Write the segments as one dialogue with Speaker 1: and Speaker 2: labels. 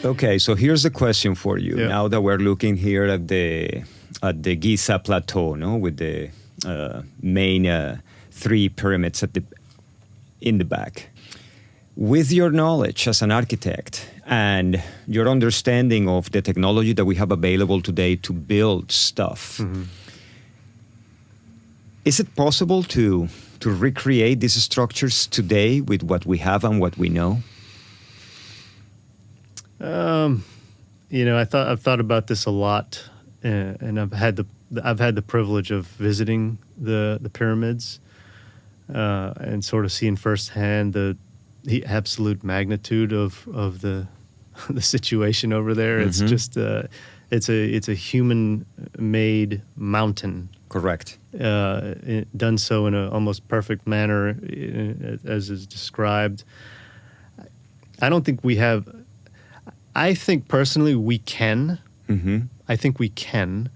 Speaker 1: Okay, so here's a question for you.
Speaker 2: Yeah.
Speaker 1: Now that we're looking here at the Giza plateau, no, with the main three pyramids in the back. With your knowledge as an architect and your understanding of the technology that we have available today to build stuff, is it possible to recreate these structures today with what we have and what we know?
Speaker 2: I've thought about this a lot, and I've had the privilege of visiting the pyramids, and sort of seeing firsthand the absolute magnitude of the the situation over there. It's just it's a human made mountain.
Speaker 1: Correct.
Speaker 2: Done so in a almost perfect manner, as is described. I don't think we have. I think personally we can. I think we can,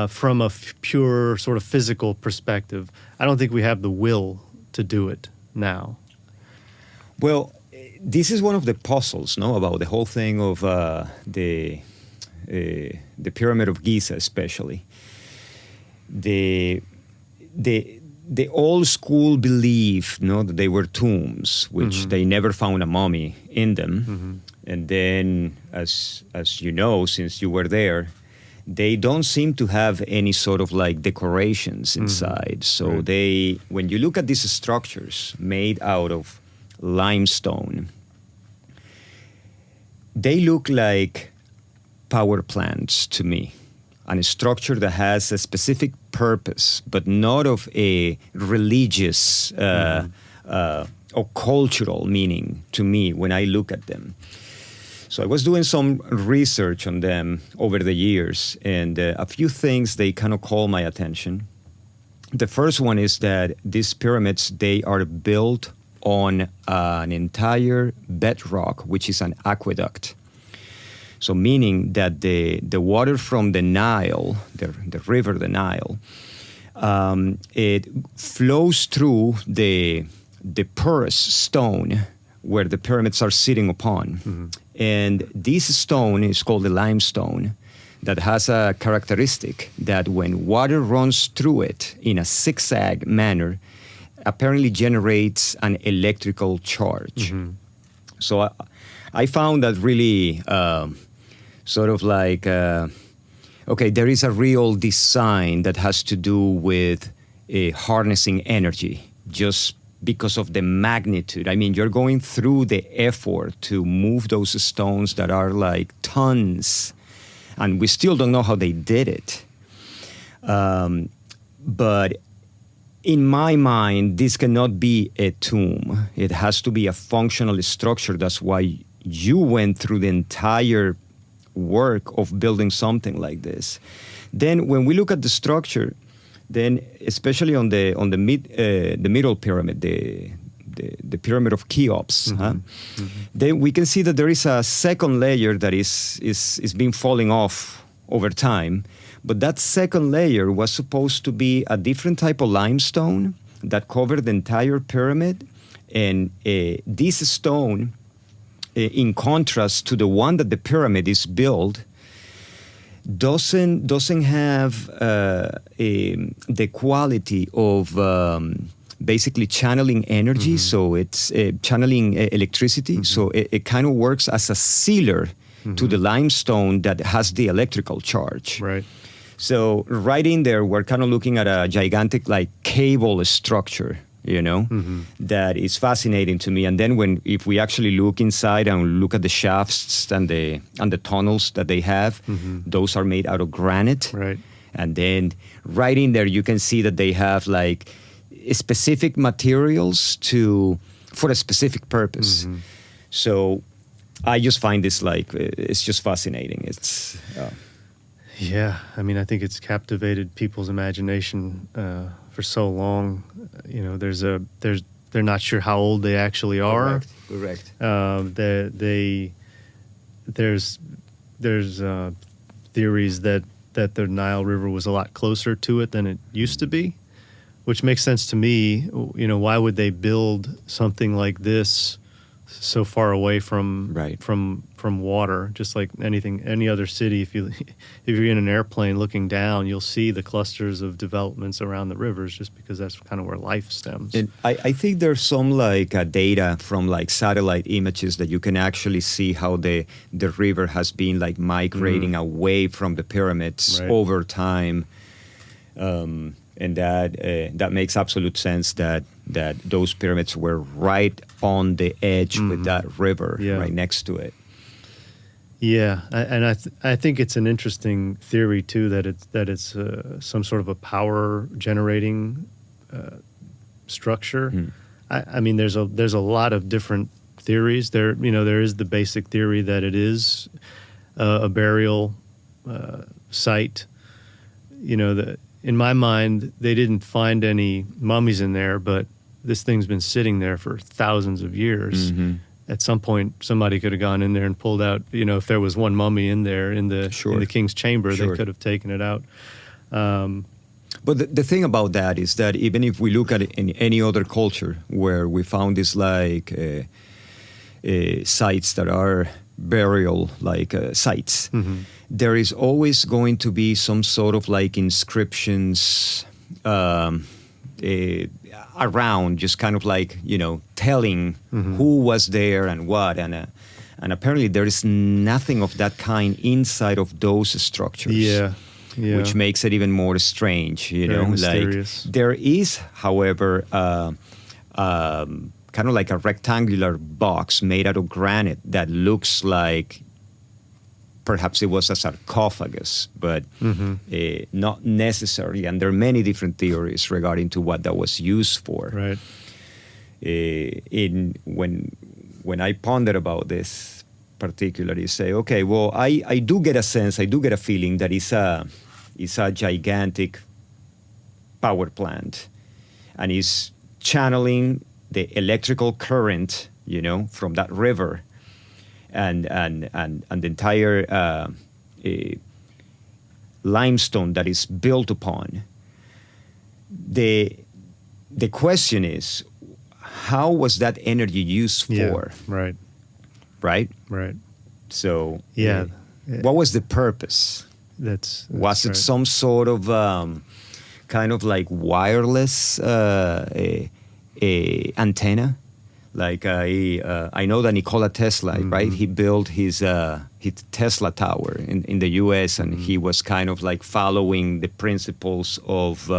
Speaker 2: from a pure sort of physical perspective. I don't think we have the will to do it now.
Speaker 1: Well, this is one of the puzzles, no, about the whole thing of the Pyramid of Giza, especially. The old school belief, no, that they were tombs, which they never found a mummy in them. And then, as you know, since you were there, they don't seem to have any sort of like decorations inside. So when you look at these structures made out of limestone, they look like power plants to me. And a structure that has a specific purpose, but not of a religious or cultural meaning to me when I look at them. So I was doing some research on them over the years, and a few things they kind of call my attention. The first one is that these pyramids, they are built on an entire bedrock, which is an aqueduct. So meaning that the water from the Nile, the river, the Nile, it flows through the porous stone where the pyramids are sitting upon. And this stone is called the limestone that has a characteristic that when water runs through it in a zigzag manner, apparently generates an electrical charge. So I found that really sort of like, okay, there is a real design that has to do with harnessing energy just because of the magnitude. I mean, you're going through the effort to move those stones that are like tons, and we still don't know how they did it. But in my mind, this cannot be a tomb. It has to be a functional structure. That's why you went through the entire work of building something like this. Then when we look at the structure, then especially on the middle pyramid, the pyramid of Cheops, then we can see that there is a second layer that is being falling off over time. But that second layer was supposed to be a different type of limestone that covered the entire pyramid. And this stone, in contrast to the one that the pyramid is built, doesn't have the quality of basically channeling energy. So it's channeling electricity. So it kind of works as a sealer to the limestone that has the electrical charge.
Speaker 2: Right.
Speaker 1: So right in there, we're kind of looking at a gigantic like cable structure, you know, that is fascinating to me. And then if we actually look inside and look at the shafts and the tunnels that they have, those are made out of granite.
Speaker 2: Right.
Speaker 1: And then right in there, you can see that they have like specific materials for a specific purpose. So I just find this like, it's just fascinating. It's...
Speaker 2: Yeah, I mean, I think it's captivated people's imagination for so long. You know, they're not sure how old they actually are.
Speaker 1: Correct.
Speaker 2: There's theories that the Nile River was a lot closer to it than it used to be, which makes sense to me. You know, why would they build something like this so far away from
Speaker 1: Right.
Speaker 2: from water, just like any other city. If you're in an airplane looking down, you'll see the clusters of developments around the rivers, just because that's kind of where life stems.
Speaker 1: And I think there's some like data from like satellite images that you can actually see how the river has been like migrating away from the pyramids
Speaker 2: Right.
Speaker 1: over time, and that makes absolute sense that those pyramids were right on the edge with that river
Speaker 2: Yeah.
Speaker 1: right next to it.
Speaker 2: Yeah, I think it's an interesting theory too, that it's some sort of a power generating structure. I mean, there's a lot of different theories. There is the basic theory that it is a burial site. In my mind, they didn't find any mummies in there, but this thing's been sitting there for thousands of years. At some point, somebody could have gone in there and pulled out, if there was one mummy in there in the king's chamber,
Speaker 1: Sure.
Speaker 2: they could have taken it out.
Speaker 1: But the thing about that is that even if we look at it in any other culture where we found these like sites that are burial like sites, there is always going to be some sort of like inscriptions around, just kind of like telling who was there and what, and apparently there is nothing of that kind inside of those structures.
Speaker 2: Yeah.
Speaker 1: Which makes it even more strange,
Speaker 2: Very mysterious.
Speaker 1: Like there is, however, kind of like a rectangular box made out of granite that looks like perhaps it was a sarcophagus, but not necessarily. And there are many different theories regarding to what that was used for.
Speaker 2: Right.
Speaker 1: When I ponder about this particularly, say, okay, well, I do get a sense, I do get a feeling that it's a gigantic power plant, and it's channeling the electrical current, from that river, and the entire limestone that is built upon. The question is, how was that energy used for?
Speaker 2: Yeah,
Speaker 1: Right?
Speaker 2: right.
Speaker 1: So,
Speaker 2: Yeah.
Speaker 1: what was the purpose?
Speaker 2: That's
Speaker 1: Was it
Speaker 2: right.
Speaker 1: some sort of kind of like wireless antenna? Like I know that Nikola Tesla, right? He built his Tesla tower in the U.S. and he was kind of like following the principles of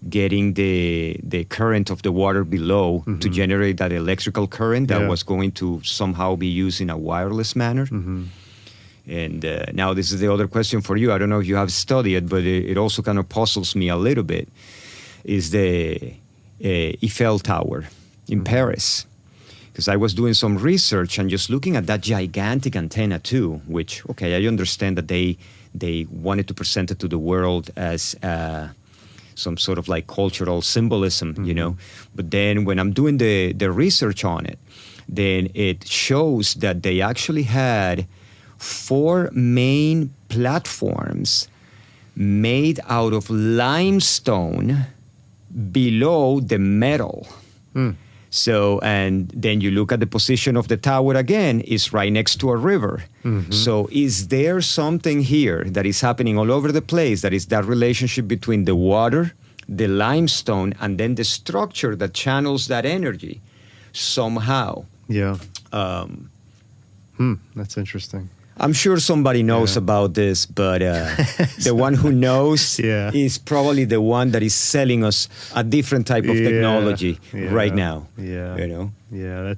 Speaker 1: getting the current of the water below to generate that electrical current that was going to somehow be used in a wireless manner. And now this is the other question for you. I don't know if you have studied, but it also kind of puzzles me a little bit, is the Eiffel Tower in Paris. Because I was doing some research and just looking at that gigantic antenna too, which, okay, I understand that they wanted to present it to the world as some sort of like cultural symbolism, But then when I'm doing the research on it, then it shows that they actually had 4 main platforms made out of limestone below the metal. So, and then you look at the position of the tower again, is right next to a river. So is there something here that is happening all over the place, that is that relationship between the water, the limestone, and then the structure that channels that energy somehow?
Speaker 2: Yeah. That's interesting.
Speaker 1: I'm sure somebody knows about this, but the one who knows is probably the one that is selling us a different type of technology right now.
Speaker 2: Yeah.
Speaker 1: You know?
Speaker 2: Yeah,